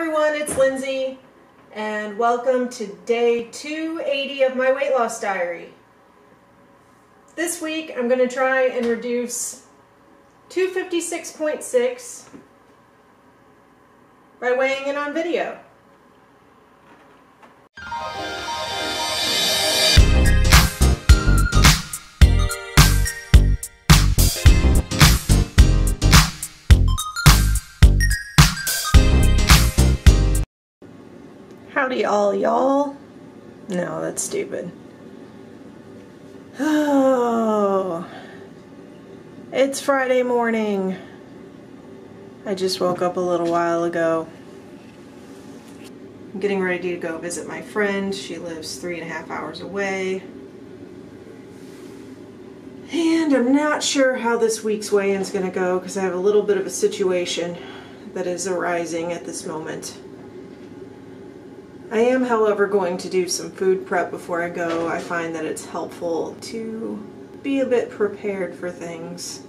everyone, it's Lindsay, and welcome to day 280 of my weight loss diary. This week I'm going to try and reduce 256.6 by weighing in on video. Howdy all y'all. No, that's stupid. Oh, it's Friday morning. I just woke up a little while ago. I'm getting ready to go visit my friend. She lives 3.5 hours away. And I'm not sure how this week's weigh-in's gonna go because I have a little bit of a situation that is arising at this moment. I am, however, going to do some food prep before I go. I find that it's helpful to be a bit prepared for things.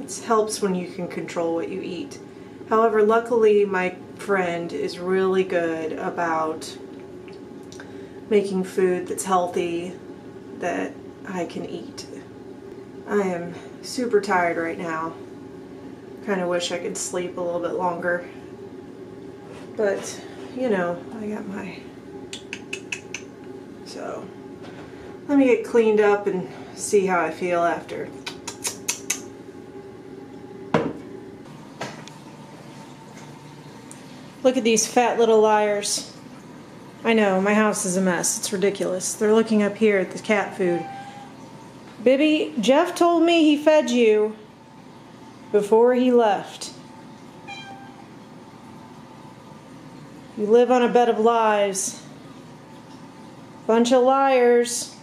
It helps when you can control what you eat. However, luckily my friend is really good about making food that's healthy that I can eat. I am super tired right now. Kind of wish I could sleep a little bit longer. But you know, I got my... So, let me get cleaned up and see how I feel after. Look at these fat little liars. I know, my house is a mess. It's ridiculous. They're looking up here at the cat food. Bibby, Jeff told me he fed you before he left. You live on a bed of lies. Bunch of liars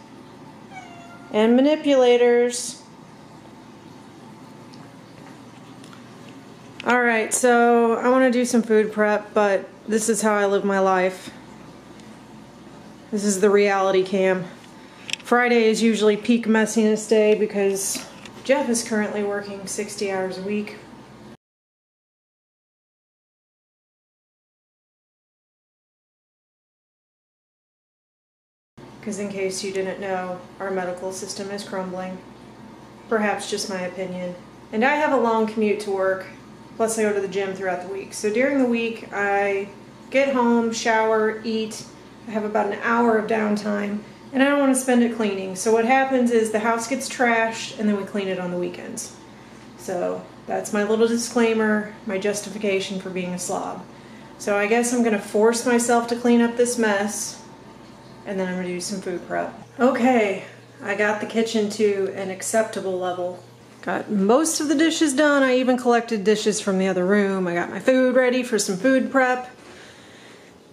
and manipulators. Alright, so I want to do some food prep, but this is how I live my life. This is the reality cam. Friday is usually peak messiness day because Jeff is currently working 60 hours a week. Because in case you didn't know, our medical system is crumbling. Perhaps just my opinion. And I have a long commute to work, plus I go to the gym throughout the week. So during the week, I get home, shower, eat. I have about an hour of downtime, and I don't want to spend it cleaning. So what happens is the house gets trashed, and then we clean it on the weekends. So that's my little disclaimer, my justification for being a slob. So I guess I'm going to force myself to clean up this mess. And then I'm going to do some food prep. Okay, I got the kitchen to an acceptable level. Got most of the dishes done. I even collected dishes from the other room. I got my food ready for some food prep.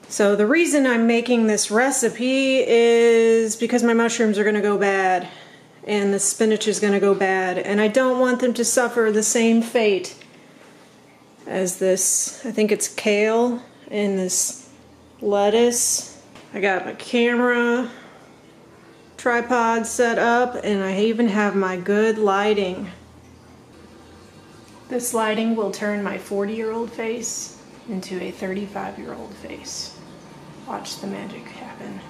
So the reason I'm making this recipe is because my mushrooms are going to go bad. And the spinach is going to go bad. And I don't want them to suffer the same fate as this. I think it's kale and this lettuce. I got my camera tripod set up, and I even have my good lighting. This lighting will turn my 40-year-old face into a 35-year-old face. Watch the magic happen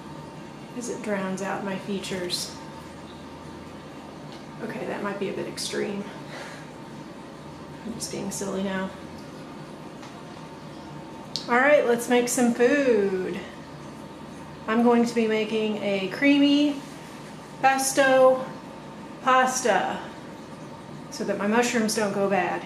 as it drowns out my features. Okay, that might be a bit extreme. I'm just being silly now. Alright, let's make some food. I'm going to be making a creamy pesto pasta so that my mushrooms don't go bad.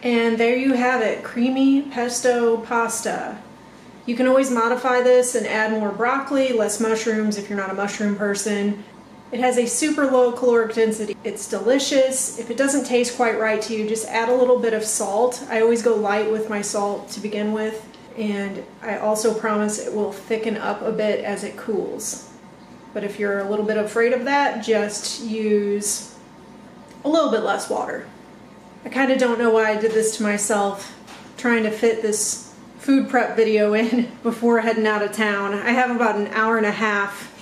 And there you have it, creamy pesto pasta. You can always modify this and add more broccoli, less mushrooms if you're not a mushroom person. It has a super low caloric density. It's delicious. If it doesn't taste quite right to you, just add a little bit of salt. I always go light with my salt to begin with, and I also promise it will thicken up a bit as it cools. But if you're a little bit afraid of that, just use a little bit less water. I kind of don't know why I did this to myself, trying to fit this food prep video in before heading out of town. I have about an hour and a half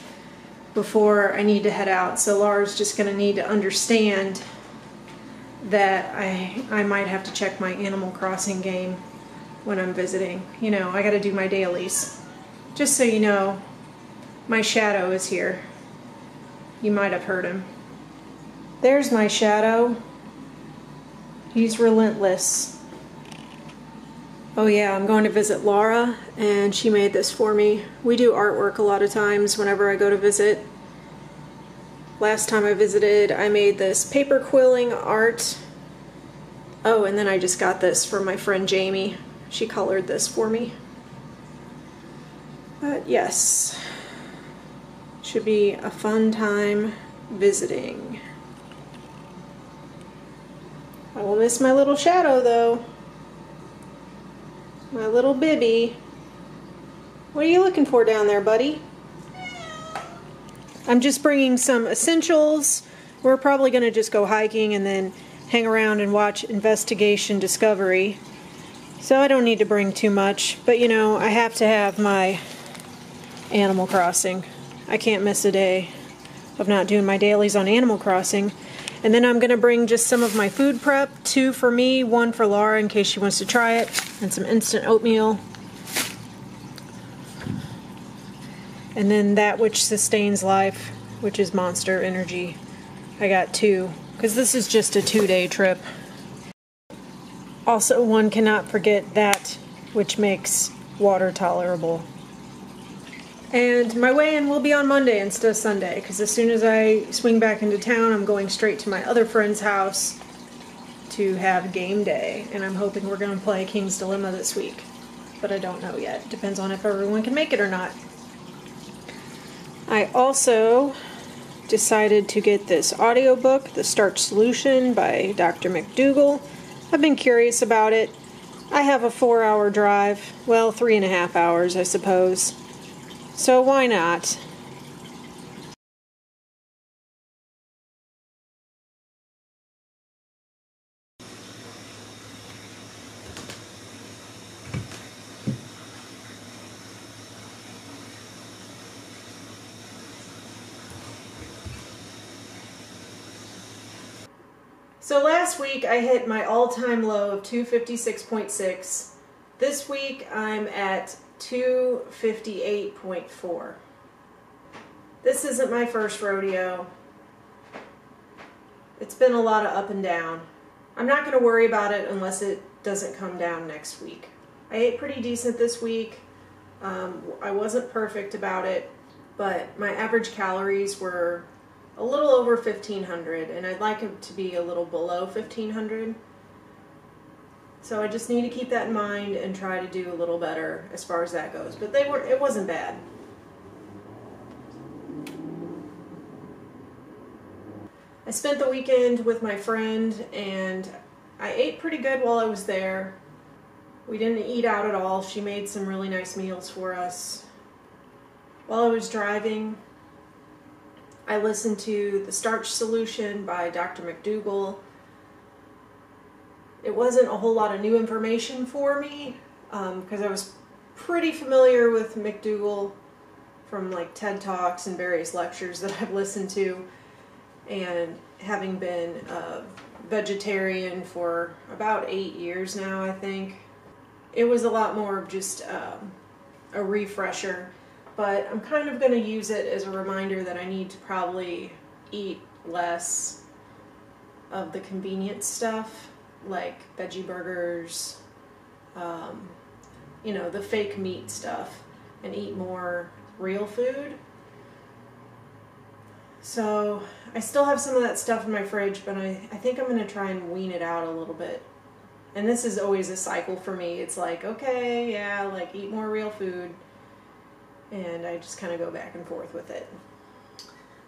before I need to head out, so Laura's just going to need to understand that I might have to check my Animal Crossing game when I'm visiting. You know, I got to do my dailies. Just so you know, my shadow is here. You might have heard him. There's my shadow. He's relentless. Oh yeah, I'm going to visit Laura, and she made this for me. We do artwork a lot of times whenever I go to visit. Last time I visited, I made this paper quilling art. Oh, and then I just got this from my friend Jamie. She colored this for me. But yes, should be a fun time visiting. I will miss my little shadow though. My little Bibby. What are you looking for down there, buddy? I'm just bringing some essentials. We're probably going to just go hiking and then hang around and watch Investigation Discovery. So I don't need to bring too much. But you know, I have to have my Animal Crossing. I can't miss a day of not doing my dailies on Animal Crossing. And then I'm going to bring just some of my food prep, 2 for me, 1 for Laura in case she wants to try it, and some instant oatmeal. And then that which sustains life, which is Monster Energy. I got 2, because this is just a 2-day trip. Also, one cannot forget that which makes water tolerable. And my weigh-in will be on Monday instead of Sunday, because as soon as I swing back into town, I'm going straight to my other friend's house to have game day. And I'm hoping we're going to play King's Dilemma this week. But I don't know yet. Depends on if everyone can make it or not. I also decided to get this audiobook, The Starch Solution by Dr. McDougall. I've been curious about it. I have a 4-hour drive. Well, 3.5 hours, I suppose. So why not? So last week I hit my all-time low of 256.6. This week I'm at 258.4. This isn't my first rodeo. It's been a lot of up and down. I'm not going to worry about it unless it doesn't come down next week. I ate pretty decent this week. I wasn't perfect about it, but my average calories were a little over 1,500, and I'd like it to be a little below 1,500. So I just need to keep that in mind and try to do a little better as far as that goes. But it wasn't bad. I spent the weekend with my friend, and I ate pretty good while I was there. We didn't eat out at all. She made some really nice meals for us. While I was driving, I listened to The Starch Solution by Dr. McDougall. It wasn't a whole lot of new information for me, because I was pretty familiar with McDougall from like TED Talks and various lectures that I've listened to. And having been a vegetarian for about 8 years now, I think, it was a lot more of just a refresher. But I'm kind of going to use it as a reminder that I need to probably eat less of the convenience stuff, like veggie burgers, you know, the fake meat stuff, and eat more real food. So I still have some of that stuff in my fridge, but I think I'm going to try and wean it out a little bit. And this is always a cycle for me. It's like, okay, yeah, like eat more real food. And I just kind of go back and forth with it.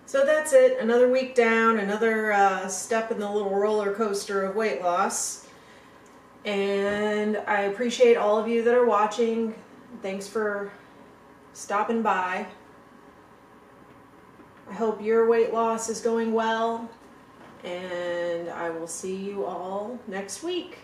So that's it. Another week down, another step in the little roller coaster of weight loss. And I appreciate all of you that are watching. Thanks for stopping by. I hope your weight loss is going well. And I will see you all next week.